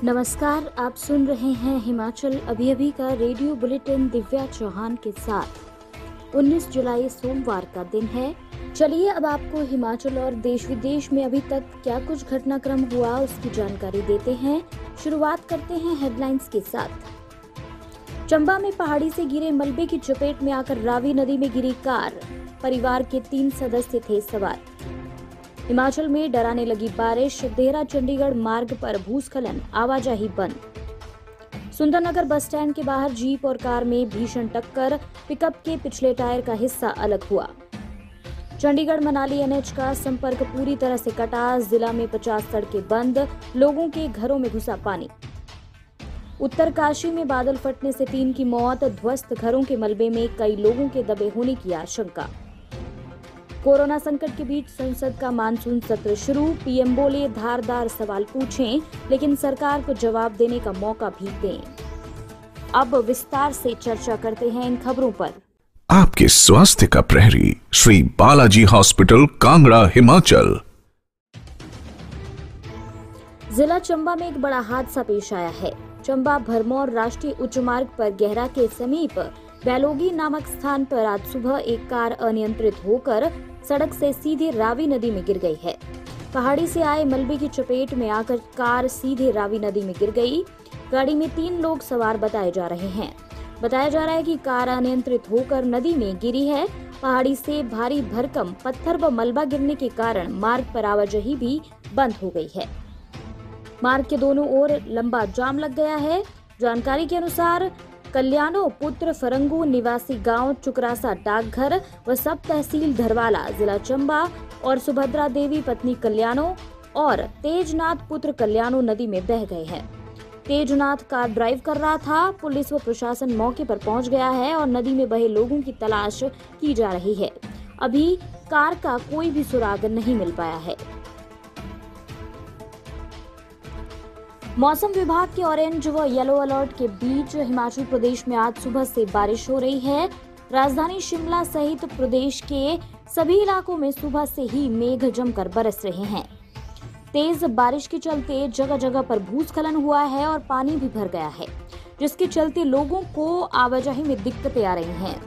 नमस्कार, आप सुन रहे हैं हिमाचल अभी का रेडियो बुलेटिन दिव्या चौहान के साथ। 19 जुलाई सोमवार का दिन है। चलिए अब आपको हिमाचल और देश विदेश में अभी तक क्या कुछ घटनाक्रम हुआ उसकी जानकारी देते हैं। शुरुआत करते हैं हेडलाइंस के साथ। चंबा में पहाड़ी से गिरे मलबे की चपेट में आकर रावी नदी में गिरी कार, परिवार के 3 सदस्य थे सवार। हिमाचल में डराने लगी बारिश, देहरा चंडीगढ़ मार्ग पर भूस्खलन, आवाजाही बंद। सुंदरनगर बस स्टैंड के बाहर जीप और कार में भीषण टक्कर, पिकअप के पिछले टायर का हिस्सा अलग हुआ। चंडीगढ़ मनाली एनएच का संपर्क पूरी तरह से कटा, जिला में 50 सड़कें बंद, लोगों के घरों में घुसा पानी। उत्तरकाशी में बादल फटने से 3 की मौत, ध्वस्त घरों के मलबे में कई लोगों के दबे होने की आशंका। कोरोना संकट के बीच संसद का मानसून सत्र शुरू, पीएम बोले धारदार सवाल पूछें, लेकिन सरकार को जवाब देने का मौका भी दें। अब विस्तार से चर्चा करते हैं इन खबरों पर। आपके स्वास्थ्य का प्रहरी श्री बालाजी हॉस्पिटल कांगड़ा हिमाचल। जिला चंबा में एक बड़ा हादसा पेश आया है। चंबा भरमौर राष्ट्रीय उच्च मार्ग पर गहरा के समीप बैलोगी नामक स्थान पर आज सुबह एक कार अनियंत्रित होकर सड़क से सीधे रावी नदी में गिर गई है। पहाड़ी से आए मलबे की चपेट में आकर कार सीधे रावी नदी में गिर गई। गाड़ी में 3 लोग सवार बताए जा रहे हैं। बताया जा रहा है कि कार अनियंत्रित होकर नदी में गिरी है। पहाड़ी से भारी भरकम पत्थर व मलबा गिरने के कारण मार्ग पर आवाजाही भी बंद हो गई है। मार्ग के दोनों ओर लंबा जाम लग गया है। जानकारी के अनुसार कल्याणो पुत्र फरंगू निवासी गांव चुकरासा डाकघर व सब तहसील धरवाला जिला चंबा और सुभद्रा देवी पत्नी कल्याणो और तेजनाथ पुत्र कल्याणो नदी में बह गए हैं। तेजनाथ कार ड्राइव कर रहा था। पुलिस व प्रशासन मौके पर पहुंच गया है और नदी में बहे लोगों की तलाश की जा रही है। अभी कार का कोई भी सुराग नहीं मिल पाया है। मौसम विभाग के ऑरेंज व येलो अलर्ट के बीच हिमाचल प्रदेश में आज सुबह से बारिश हो रही है। राजधानी शिमला सहित प्रदेश के सभी इलाकों में सुबह से ही मेघ जमकर बरस रहे हैं। तेज बारिश के चलते जगह जगह पर भूस्खलन हुआ है और पानी भी भर गया है, जिसके चलते लोगों को आवाजाही में दिक्कतें आ रही हैं।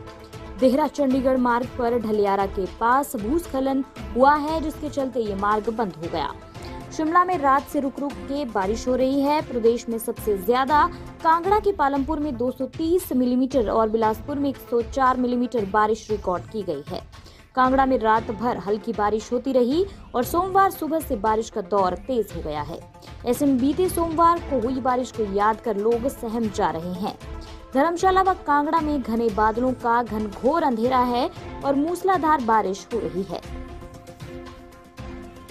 देहरा चंडीगढ़ मार्ग पर ढलियारा के पास भूस्खलन हुआ है, जिसके चलते ये मार्ग बंद हो गया। शिमला में रात से रुक रुक के बारिश हो रही है। प्रदेश में सबसे ज्यादा कांगड़ा के पालमपुर में 230 मिलीमीटर और बिलासपुर में 104 मिलीमीटर बारिश रिकॉर्ड की गई है। कांगड़ा में रात भर हल्की बारिश होती रही और सोमवार सुबह से बारिश का दौर तेज हो गया है। ऐसे में बीते सोमवार को हुई बारिश को याद कर लोग सहम जा रहे हैं। धर्मशाला व कांगड़ा में घने बादलों का घनघोर अंधेरा है और मूसलाधार बारिश हो रही है।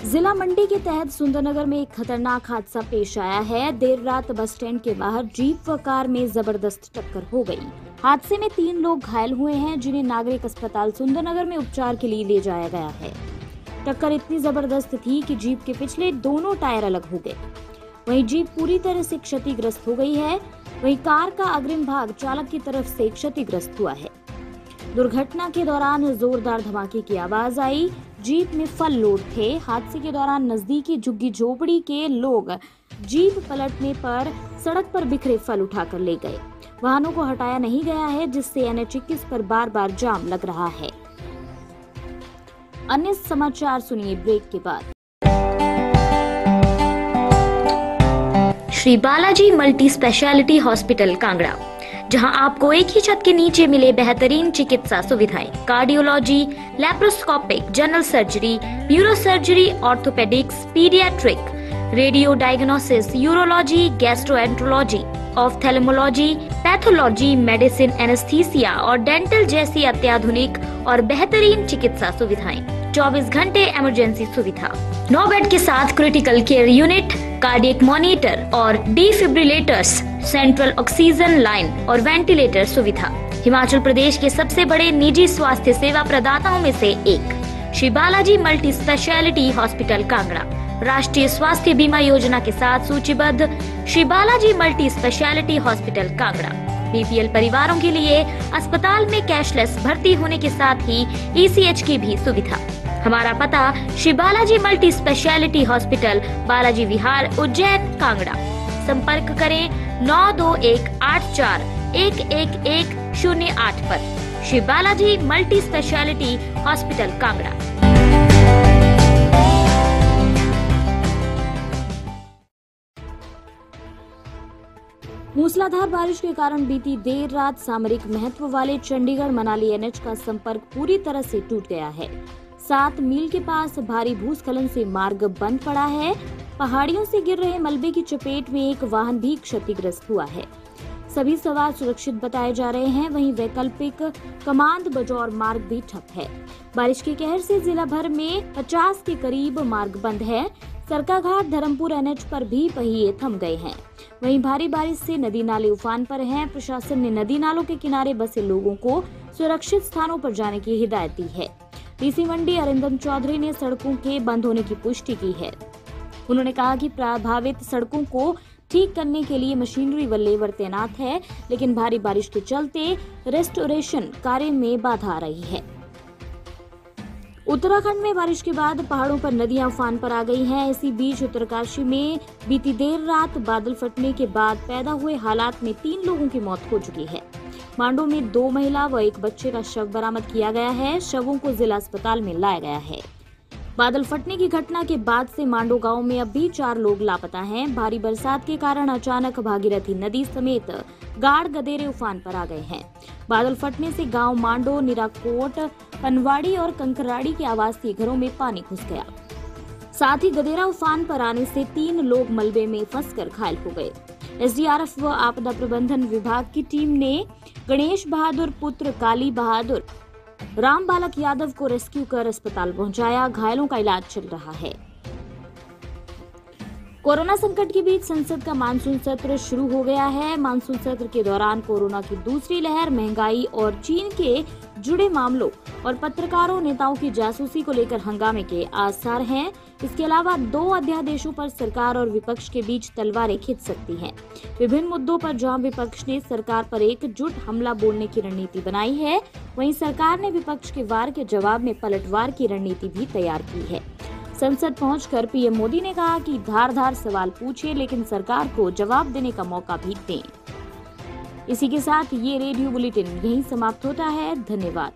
जिला मंडी के तहत सुंदरनगर में एक खतरनाक हादसा पेश आया है। देर रात बस स्टैंड के बाहर जीप व कार में जबरदस्त टक्कर हो गई। हादसे में 3 लोग घायल हुए हैं, जिन्हें नागरिक अस्पताल सुंदरनगर में उपचार के लिए ले जाया गया है। टक्कर इतनी जबरदस्त थी कि जीप के पिछले दोनों टायर अलग हो गए। वहीं जीप पूरी तरह से क्षतिग्रस्त हो गई है। वहीं कार का अग्रिम भाग चालक की तरफ से क्षतिग्रस्त हुआ है। दुर्घटना के दौरान जोरदार धमाके की आवाज आई। जीप में फल लोड थे। हादसे के दौरान नजदीकी झुग्गी झोपड़ी के लोग जीप पलटने पर सड़क पर बिखरे फल उठाकर ले गए। वाहनों को हटाया नहीं गया है, जिससे एनएच 21 पर बार-बार जाम लग रहा है। अन्य समाचार सुनिए ब्रेक के बाद। Shri Balaji multi speciality hospital Kangra, जहां आपको एक ही छत के नीचे मिले बेहतरीन चिकित्सा सुविधाएं, cardiology, laparoscopic, general surgery, neuro surgery, orthopaedics, paediatric, radio diagnosis, urology, gastroenterology, ophthalmology, pathology, medicine, anaesthesia और डेंटल जैसी अत्याधुनिक और बेहतरीन चिकित्सा सुविधाएं, 24 घंटे इमरजेंसी सुविधा, 9 बेड के साथ critical care unit, cardiac monitor और डिफिब्रिलेटर्स, सेंट्रल ऑक्सीजन लाइन और वेंटिलेटर सुविधा। हिमाचल प्रदेश के सबसे बड़े निजी स्वास्थ्य सेवा प्रदाताओं में से एक Shri Balaji multi speciality hospital Kangra राष्ट्रीय स्वास्थ्य बीमा योजना के साथ सूचीबद्ध Shri Balaji multi speciality hospital Kangra BPL परिवारों के लिए अस्पताल में कैशलेस भर्ती होने के साथ ही ईसीएच की भी सुविधा। हमारा पता Shri Balaji multi speciality hospital, Balaji Vihar, Ujjain, Kangra. संपर्क करें 9218411108 पर। Shri Balaji multi speciality hospital Kangra. मूसलाधार बारिश के कारण बीती देर रात सामरिक महत्व वाले चंडीगढ़ मनाली एनएच का संपर्क पूरी तरह से टूट गया है। 7 मील के पास भारी भूस्खलन से मार्ग बंद पड़ा है। पहाड़ियों से गिर रहे मलबे की चपेट में एक वाहन भी क्षतिग्रस्त हुआ है। सभी सवार सुरक्षित बताए जा रहे हैं। वहीं वैकल्पिक कमांद बजौर मार्ग भी ठप है। बारिश के कहर से जिला भर में 50 के करीब मार्ग बंद है। सरकाघाट धर्मपुर एनएच पर भी पहिए थम गए हैं। वहीं भारी बारिश से नदी नाले उफान पर हैं। प्रशासन ने नदी नालों के किनारे बसे लोगों को सुरक्षित स्थानों पर जाने की हिदायत दी है। डीसी मंडी अरिंदम चौधरी ने सड़कों के बंद होने की पुष्टि की है। उन्होंने कहा कि प्रभावित सड़कों को ठीक करने के लिए मशीनरी व लेबर तैनात है, लेकिन भारी बारिश के चलते रेस्टोरेशन कार्य में बाधा आ रही है। उत्तराखंड में बारिश के बाद पहाड़ों पर नदियां उफान पर आ गई हैं। इसी बीच उत्तरकाशी में बीती देर रात बादल फटने के बाद पैदा हुए हालात में 3 लोगों की मौत हो चुकी है। मांडो में 2 महिला व 1 बच्चे का शव बरामद किया गया है। शवों को जिला अस्पताल में लाया गया है। बादल फटने की घटना के बाद से मांडो गांव में अब भी 4 लोग लापता हैं। भारी बरसात के कारण अचानक भागीरथी नदी समेत गाड़ गदेरे उफान पर आ गए हैं। बादल फटने से गांव मांडो, निराकोट, पनवाड़ी और कंकराड़ी के आवासीय घरों में पानी घुस गया। साथ ही गदेरा उफान पर आने से 3 लोग मलबे में फंसकर घायल हो गए। एसडीआरएफ व आपदा प्रबंधन विभाग की टीम ने गणेश बहादुर पुत्र काली बहादुर राम बालक यादव को रेस्क्यू कर अस्पताल पहुंचाया। घायलों का इलाज चल रहा है। कोरोना संकट के बीच संसद का मानसून सत्र शुरू हो गया है। मानसून सत्र के दौरान कोरोना की दूसरी लहर, महंगाई और चीन के जुड़े मामलों और पत्रकारों नेताओं की जासूसी को लेकर हंगामे के आसार हैं। इसके अलावा 2 अध्यादेशों पर सरकार और विपक्ष के बीच तलवारें खिंच सकती हैं। विभिन्न मुद्दों पर जहां विपक्ष ने सरकार पर एकजुट हमला बोलने की रणनीति बनाई है, वहीं सरकार ने विपक्ष के वार के जवाब में पलटवार की रणनीति भी तैयार की है। संसद पहुंचकर पीएम मोदी ने कहा कि धारदार सवाल पूछे, लेकिन सरकार को जवाब देने का मौका भी दें। इसी के साथ ये रेडियो बुलेटिन यहीं समाप्त होता है। धन्यवाद।